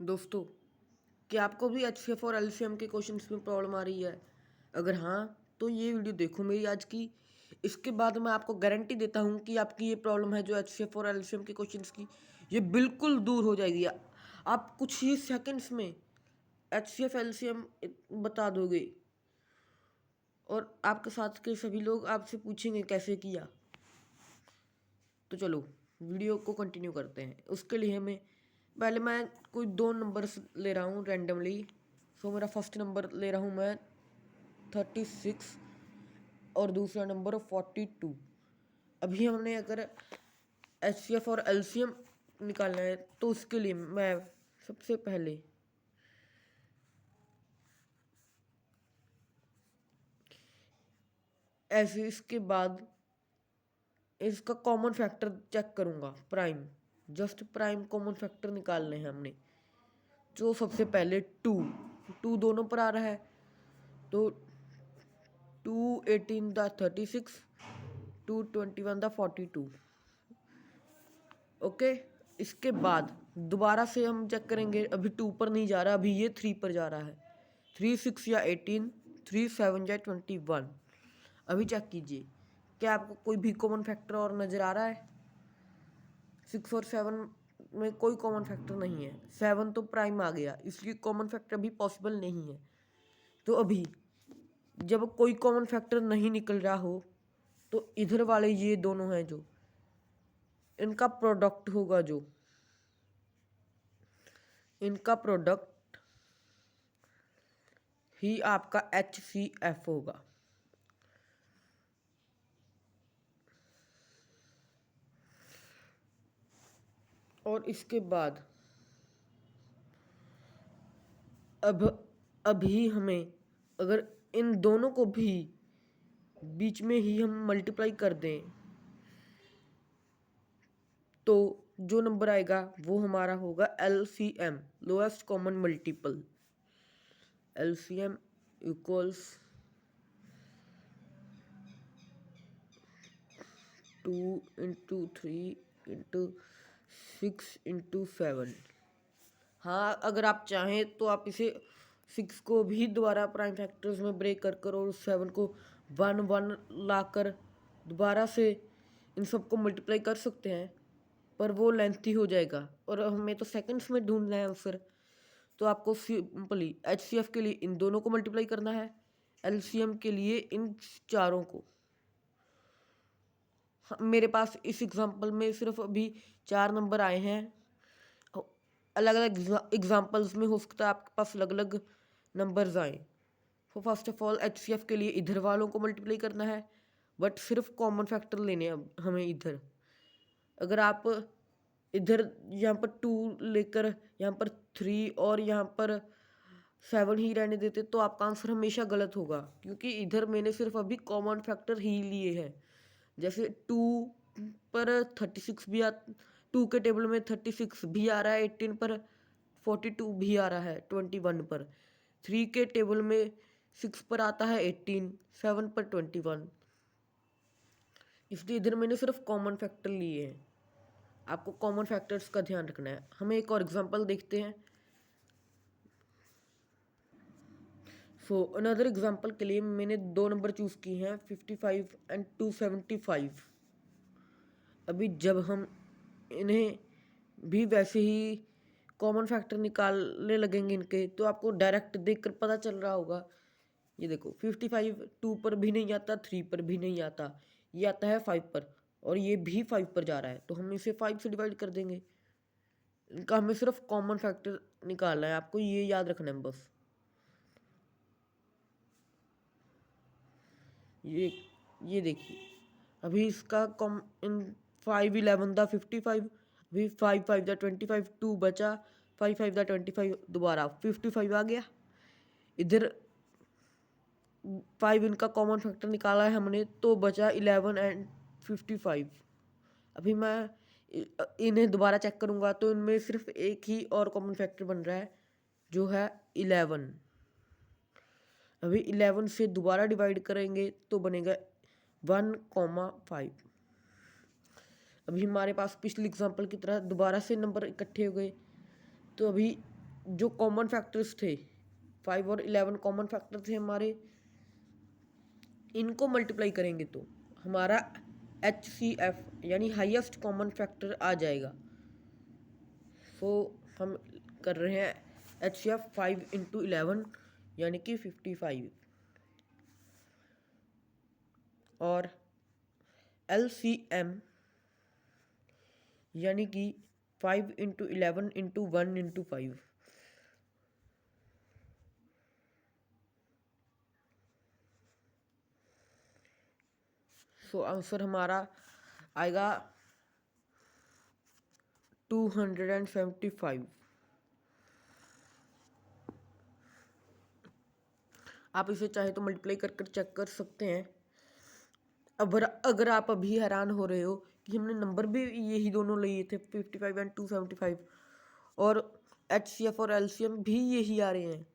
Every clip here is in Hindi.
दोस्तों, क्या आपको भी एचसीएफ और एलसीएम के क्वेश्चंस में प्रॉब्लम आ रही है? अगर हाँ, तो ये वीडियो देखो मेरी आज की। इसके बाद मैं आपको गारंटी देता हूँ कि आपकी ये प्रॉब्लम है जो एचसीएफ और एलसीएम के क्वेश्चंस की, ये बिल्कुल दूर हो जाएगी। आप कुछ ही सेकंड्स में एचसीएफ एलसीएम बता दोगे और आपके साथ के सभी लोग आपसे पूछेंगे कैसे किया। तो चलो वीडियो को कंटिन्यू करते हैं। उसके लिए पहले मैं कोई दो नंबर्स ले रहा हूँ रैंडमली। सो मेरा फर्स्ट नंबर ले रहा हूँ मैं 36 और दूसरा नंबर 42। अभी हमने अगर एचसीएफ और एलसीएम निकालना है तो उसके लिए मैं सबसे पहले ऐसे इसके बाद इसका कॉमन फैक्टर चेक करूँगा। Prime, just prime common factor निकालने हैं हमने। जो सबसे पहले टू टू दोनों पर आ रहा है तो 2 18 द 36, 2 21 द 42। ओके, इसके बाद दोबारा से हम चेक करेंगे। अभी 2 पर नहीं जा रहा, अभी ये 3 पर जा रहा है। 3 6 या 18, 3 7 या 21। अभी चेक कीजिए, क्या आपको कोई भी कॉमन फैक्टर और नज़र आ रहा है? 6 और 7 में कोई कॉमन फैक्टर नहीं है। 7 तो प्राइम आ गया, इसलिए कॉमन फैक्टर भी पॉसिबल नहीं है। तो अभी जब कोई कॉमन फैक्टर नहीं निकल रहा हो तो इधर वाले ये दोनों हैं जो इनका प्रोडक्ट होगा, जो इनका प्रोडक्ट ही आपका HCF होगा। और इसके बाद अब अभी हमें अगर इन दोनों को भी बीच में ही हम मल्टीप्लाई कर दें तो जो नंबर आएगा वो हमारा होगा LCM, lowest common multiple. LCM equals 2 × 3 × 6 × 7। हाँ, अगर आप चाहें तो आप इसे 6 को भी दोबारा प्राइम फैक्टर्स में ब्रेक कर और 7 को 1 1 लाकर दोबारा से इन सबको मल्टीप्लाई कर सकते हैं, पर वो लेंथी हो जाएगा और हमें तो सेकंड्स में ढूंढना है आंसर। तो आपको सिंपली HCF के लिए इन दोनों को मल्टीप्लाई करना है, LCM के लिए इन चारों को। मेरे पास इस एग्जांपल में सिर्फ अभी 4 नंबर आए हैं। अलग अलग एग्जांपल्स में हो सकता है आपके पास अलग अलग नंबर्स आए। तो फर्स्ट ऑफ ऑल HCF के लिए इधर वालों को मल्टीप्लाई करना है, बट सिर्फ कॉमन फैक्टर लेने हैं अब हमें इधर। अगर आप इधर यहाँ पर 2 लेकर यहाँ पर 3 और यहाँ पर 7 ही रहने देते तो आपका आंसर हमेशा गलत होगा, क्योंकि इधर मैंने सिर्फ अभी कॉमन फैक्टर ही लिए हैं। जैसे 2 पर 36 भी 2 के टेबल में 36 भी आ रहा है, 18 पर 42 भी आ रहा है, 21 पर 3 के टेबल में 6 पर आता है 18, 7 पर 21। इसलिए इधर मैंने सिर्फ कॉमन फैक्टर लिए हैं। आपको कॉमन फैक्टर्स का ध्यान रखना है। हमें एक और एग्जांपल देखते हैं। सो अनदर एग्जांपल के लिए मैंने दो नंबर चूज़ किए हैं, 55 एंड 275। अभी जब हम इन्हें भी वैसे ही कॉमन फैक्टर निकालने लगेंगे इनके, तो आपको डायरेक्ट देखकर पता चल रहा होगा। ये देखो 55 2 पर भी नहीं आता, 3 पर भी नहीं आता, ये आता है 5 पर और ये भी 5 पर जा रहा है, तो हम इसे 5 से डिवाइड कर देंगे। इनका हमें सिर्फ कॉमन फैक्टर निकालना है, आपको ये याद रखना है बस। ये देखिए, अभी इसका कॉम इन 5 11 द 55, अभी 5 5 द 25, 2 बचा, 5 5 द 25, दोबारा 55 आ गया। इधर 5 इनका कॉमन फैक्टर निकाला है हमने, तो बचा 11 एंड 55। अभी मैं इन्हें दोबारा चेक करूँगा तो इनमें सिर्फ एक ही और कॉमन फैक्टर बन रहा है, जो है 11। अभी 11 से दोबारा डिवाइड करेंगे तो बनेगा 1,5। अभी हमारे पास पिछले एग्जांपल की तरह दोबारा से नंबर इकट्ठे हो गए, तो अभी जो कॉमन फैक्टर्स थे 5 और 11 कॉमन फैक्टर थे हमारे, इनको मल्टीप्लाई करेंगे तो हमारा HCF यानी हाईएस्ट कॉमन फैक्टर आ जाएगा। सो हम कर रहे हैं HCF 5 × 11 यानी कि 55 और LCM यानी कि 5 × 11 × 1 × 5। सो आंसर हमारा आएगा 275। आप इसे चाहे तो मल्टीप्लाई कर कर चेक कर सकते हैं। अगर आप अभी हैरान हो रहे हो कि हमने नंबर भी यही दोनों लिए थे 55 एंड 275 और HCF और LCM भी यही आ रहे हैं,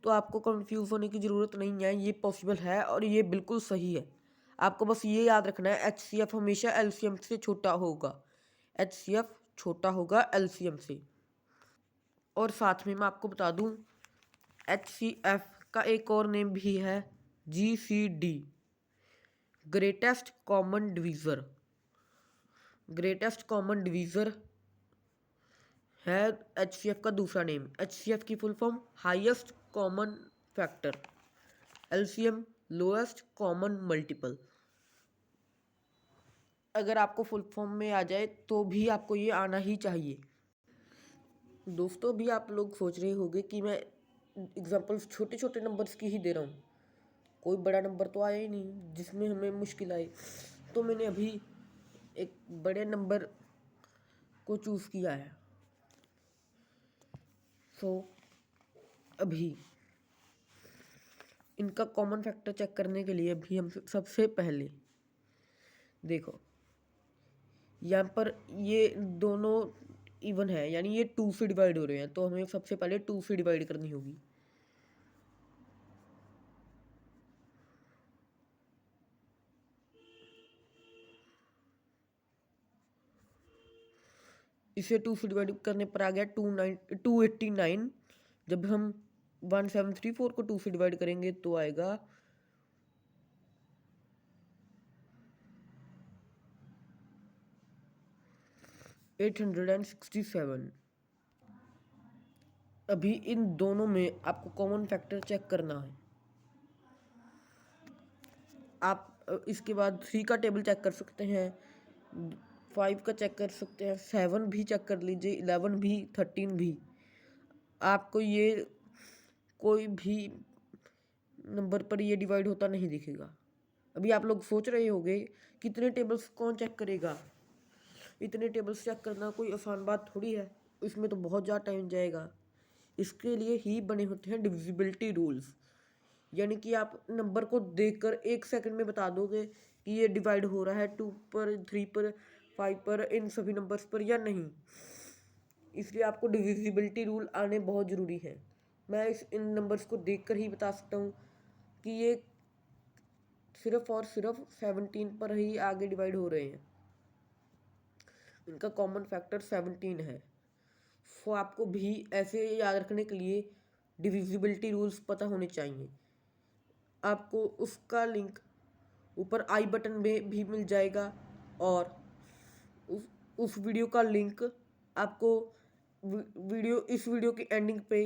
तो आपको कंफ्यूज होने की ज़रूरत नहीं है। ये पॉसिबल है और ये बिल्कुल सही है। आपको बस ये याद रखना है HCF हमेशा LCM से छोटा होगा, HCF छोटा होगा LCM से। और साथ में मैं आपको बता दूं HCF का एक और नेम भी है GCD, greatest common divisor. Greatest common divisor है HCF का दूसरा नेम। HCF की full form highest common factor, LCM lowest common multiple. अगर आपको फुल फॉर्म में आ जाए तो भी आपको ये आना ही चाहिए। दोस्तों भी आप लोग सोच रहे होंगे कि मैं एग्जांपल्स छोटे छोटे नंबर्स की ही दे रहा हूँ, कोई बड़ा नंबर तो आया ही नहीं जिसमें हमें मुश्किल आए, तो मैंने अभी एक बड़े नंबर को चूज़ किया है। सो अभी इनका कॉमन फैक्टर चेक करने के लिए अभी हम सबसे पहले देखो यहाँ पर ये दोनों इवन है यानी ये 2 से डिवाइड हो रहे हैं, तो हमें सबसे पहले 2 से डिवाइड करनी होगी। इसे 2 से डिवाइड करने पर आ गया 289। जब हम 1734 को 2 से डिवाइड करेंगे तो आएगा 867। अभी इन दोनों में आपको कॉमन फैक्टर चेक करना है। आप इसके बाद 3 का टेबल चेक कर सकते हैं, 5 का चेक कर सकते हैं, 7 भी चेक कर लीजिए, 11 भी, 13 भी। आपको ये कोई भी नंबर पर ये डिवाइड होता नहीं दिखेगा। अभी आप लोग सोच रहे होंगे कितने टेबल्स कौन चेक करेगा, इतने टेबल्स चेक करना कोई आसान बात थोड़ी है, इसमें तो बहुत ज़्यादा टाइम जाएगा। इसके लिए ही बने होते हैं डिविजिबिलिटी रूल्स, यानी कि आप नंबर को देखकर 1 सेकंड में बता दोगे कि ये डिवाइड हो रहा है 2 पर, 3 पर, 5 पर, इन सभी नंबर्स पर या नहीं। इसलिए आपको डिविजिबिलिटी रूल आने बहुत ज़रूरी है। मैं इन नंबर्स को देखकर ही बता सकता हूँ कि ये सिर्फ और सिर्फ 17 पर ही आगे डिवाइड हो रहे हैं। इनका कॉमन फैक्टर 17 है। सो आपको भी ऐसे याद रखने के लिए डिविजिबिलिटी रूल्स पता होने चाहिए। आपको उसका लिंक ऊपर आई बटन में भी मिल जाएगा और उस वीडियो का लिंक आपको इस वीडियो की एंडिंग पे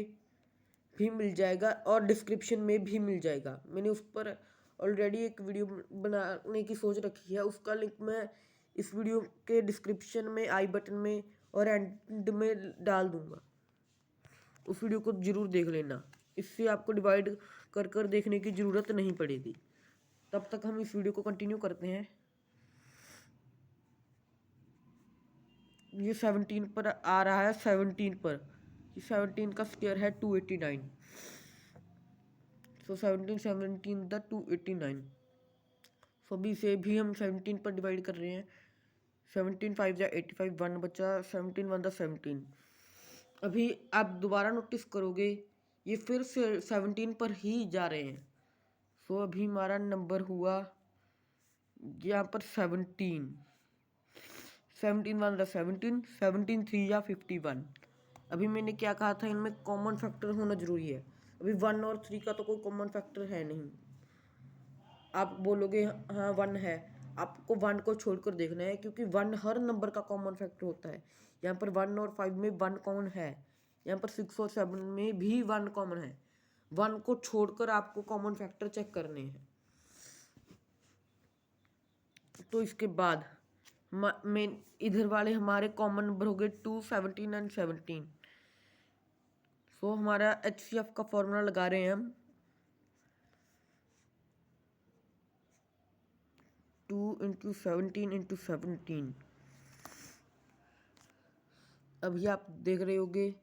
भी मिल जाएगा और डिस्क्रिप्शन में भी मिल जाएगा। मैंने उस पर ऑलरेडी एक वीडियो बनाने की सोच रखी है, उसका लिंक मैं इस वीडियो के डिस्क्रिप्शन में, आई बटन में और एंड में डाल दूँगा। उस वीडियो को ज़रूर देख लेना, इससे आपको डिवाइड कर कर देखने की ज़रूरत नहीं पड़ेगी। तब तक हम इस वीडियो को कंटिन्यू करते हैं। ये 17 पर आ रहा है, 17 पर, 17 का स्क्वायर है 289। सो 17 द 289। सो अभी से भी हम 17 पर डिवाइड कर रहे हैं। 17 5 या 85, 1 बचा, 17 1 द 17। अभी आप दोबारा नोटिस करोगे ये फिर से 17 पर ही जा रहे हैं। सो अभी हमारा नंबर हुआ यहाँ पर 17 1 द 17, 17 3 या 51। अभी मैंने क्या कहा था, इनमें कॉमन फैक्टर होना जरूरी है। अभी 1 और 3 का तो कोई कॉमन फैक्टर है नहीं। आप बोलोगे हाँ 1 है, आपको 1 को छोड़कर देखना है, क्योंकि 1 हर नंबर का कॉमन फैक्टर होता है। यहाँ पर 1 और 5 में 1 कॉमन है, यहाँ पर 6 और 7 में भी 1 कॉमन है। 1 को छोड़कर आपको कॉमन फैक्टर चेक करने हैं। तो इसके बाद मेन इधर वाले हमारे कॉमन नंबर हो गए 2, 17 एंड 17। सो हमारा HCF का फॉर्मूला लगा रहे हैं हम 2 इंटू 17 इंटू 17। अभी आप देख रहे होगे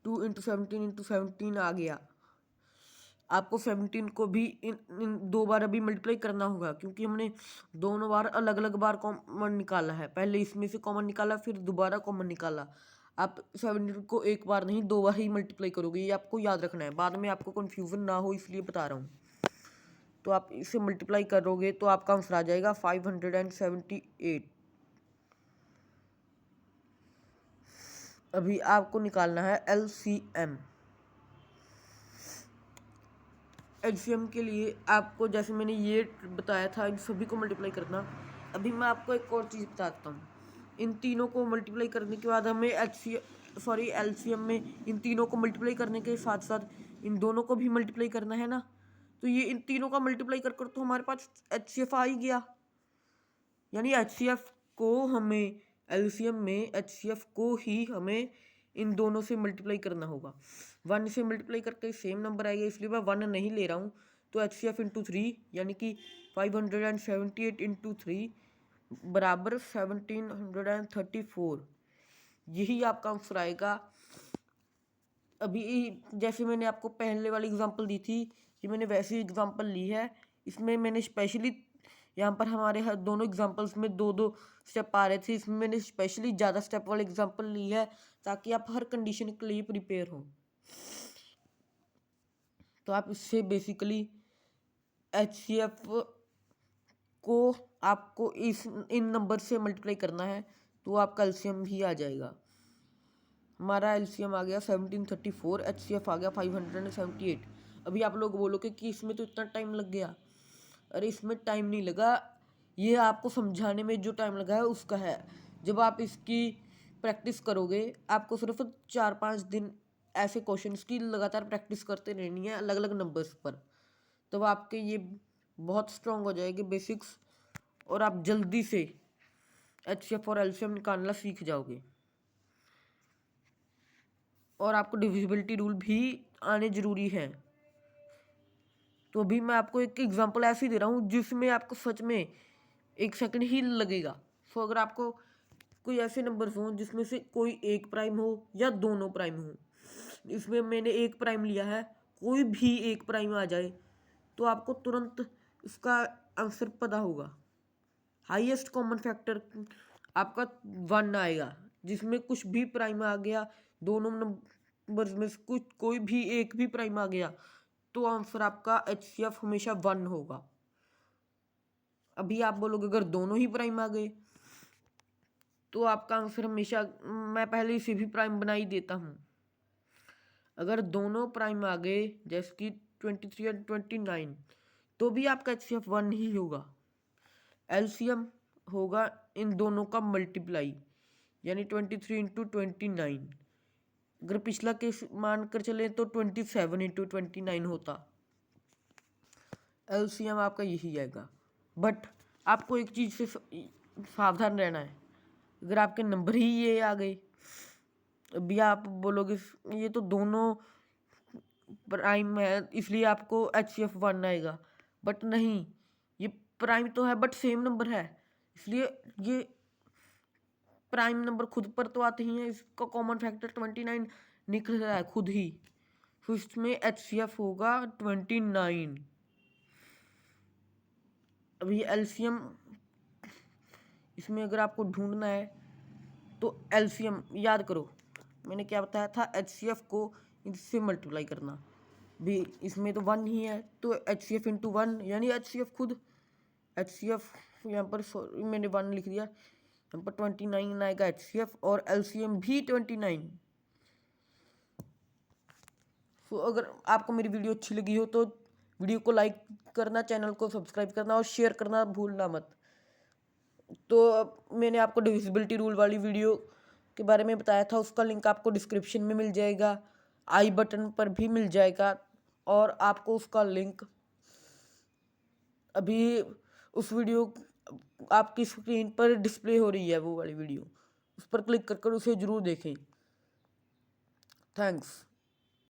2 इंटू 17 इंटू 17 आ गया। आपको 17 को भी इन 2 बार अभी मल्टीप्लाई करना होगा, क्योंकि हमने दोनों बार अलग अलग बार कॉमन निकाला है। पहले इसमें से कॉमन निकाला, फिर दोबारा कॉमन निकाला। आप 17 को एक बार नहीं 2 बार ही मल्टीप्लाई करोगे, ये आपको याद रखना है, बाद में आपको कन्फ्यूजन ना हो इसलिए बता रहा हूँ। तो आप इसे मल्टीप्लाई करोगे तो आपका आंसर आ जाएगा 578। अभी आपको निकालना है LCM। LCM के लिए आपको, जैसे मैंने ये बताया था, इन सभी को मल्टीप्लाई करना। अभी मैं आपको एक और चीज़ बताता हूँ। इन तीनों को मल्टीप्लाई करने के बाद हमें LCM में इन तीनों को मल्टीप्लाई करने के साथ साथ इन दोनों को भी मल्टीप्लाई करना है ना। तो ये इन तीनों का मल्टीप्लाई कर कर तो हमारे पास HCF आ ही गया। यानी HCF को हमें LCM में HCF को ही हमें इन दोनों से मल्टीप्लाई करना होगा। 1 से मल्टीप्लाई करके सेम नंबर आएगा, इसलिए मैं 1 नहीं ले रहा हूँ। तो HCF इंटू 3 यानी कि 578 इंटू 3 बराबर 1734। यही आपका आंसर आएगा। अभी जैसे मैंने आपको पहले वाली एग्जांपल दी थी, कि मैंने वैसी एग्जांपल ली है। इसमें मैंने स्पेशली यहाँ पर हमारे हर दोनों एग्जांपल्स में 2-2 स्टेप आ रहे थे, इसमें मैंने स्पेशली ज़्यादा स्टेप वाली एग्जांपल ली है ताकि आप हर कंडीशन के लिए प्रिपेयर हो। तो आप इससे बेसिकली HCF को आपको इन नंबर से मल्टीप्लाई करना है, तो आपका LCM भी आ जाएगा। हमारा LCM आ गया 1734, HCF आ गया 578। अभी आप लोग बोलोगे कि इसमें तो इतना टाइम लग गया। अरे इसमें टाइम नहीं लगा, ये आपको समझाने में जो टाइम लगा है उसका है। जब आप इसकी प्रैक्टिस करोगे, आपको सिर्फ 4-5 दिन ऐसे क्वेश्चंस की लगातार प्रैक्टिस करते रहनी है अलग अलग नंबर्स पर, तब आपके ये बहुत स्ट्रांग हो जाएगी बेसिक्स, और आप जल्दी से HCF और LCM निकालना सीख जाओगे। और आपको डिविजिबिलिटी रूल भी आने ज़रूरी है। तो अभी मैं आपको एक एग्जांपल ऐसे ही दे रहा हूँ जिसमें आपको सच में 1 सेकंड ही लगेगा। सो अगर आपको कोई ऐसे नंबर्स हों जिसमें से कोई एक प्राइम हो या दोनों प्राइम हो, इसमें मैंने एक प्राइम लिया है, कोई भी एक प्राइम आ जाए तो आपको तुरंत इसका आंसर पता होगा। हाईएस्ट कॉमन फैक्टर आपका 1 आएगा, जिसमें कुछ भी प्राइम आ गया, दोनों नंबर्स में से कुछ कोई भी एक भी प्राइम आ गया, तो आंसर आपका HCF हमेशा 1 होगा। अभी आप बोलोगे अगर दोनों ही प्राइम आ गए तो आपका आंसर हमेशा, मैं पहले इसे भी प्राइम बना ही देता हूँ। अगर दोनों प्राइम आ गए जैसे कि 23 और 29, तो भी आपका HCF 1 ही होगा। LCM होगा इन दोनों का मल्टीप्लाई, यानी 23 इंटू 29। अगर पिछला केस मान कर चले तो 27 इंटू 29 होता। LCM आपका यही आएगा। बट आपको एक चीज़ से सावधान रहना है, अगर आपके नंबर ही ये आ गए, अभी आप बोलोगे ये तो दोनों प्राइम है इसलिए आपको HCF 1 आएगा, बट नहीं, ये प्राइम तो है बट सेम नंबर है, इसलिए ये प्राइम नंबर खुद पर तो आते ही हैं, इसका कॉमन फैक्टर 29 निकल रहा है खुद ही, तो इसमें HCF होगा 29। अभी LCM इसमें अगर आपको ढूंढना है तो LCM याद करो, मैंने क्या बताया था, HCF को इससे मल्टीप्लाई करना। भी इसमें तो 1 ही है, तो HCF इंटू 1 यानी HCF खुद, HCF यहाँ पर सॉरी मैंने 1 लिख दिया, यहाँ पर 29 आएगा HCF, और LCM भी 29। सो अगर आपको मेरी वीडियो अच्छी लगी हो तो वीडियो को लाइक करना, चैनल को सब्सक्राइब करना और शेयर करना भूलना मत। तो मैंने आपको डिविजिबिलिटी रूल वाली वीडियो के बारे में बताया था, उसका लिंक आपको डिस्क्रिप्शन में मिल जाएगा, आई बटन पर भी मिल जाएगा, और आपको उसका लिंक अभी उस वीडियो आपकी स्क्रीन पर डिस्प्ले हो रही है, वो वाली वीडियो, उस पर क्लिक कर उसे ज़रूर देखें। थैंक्स।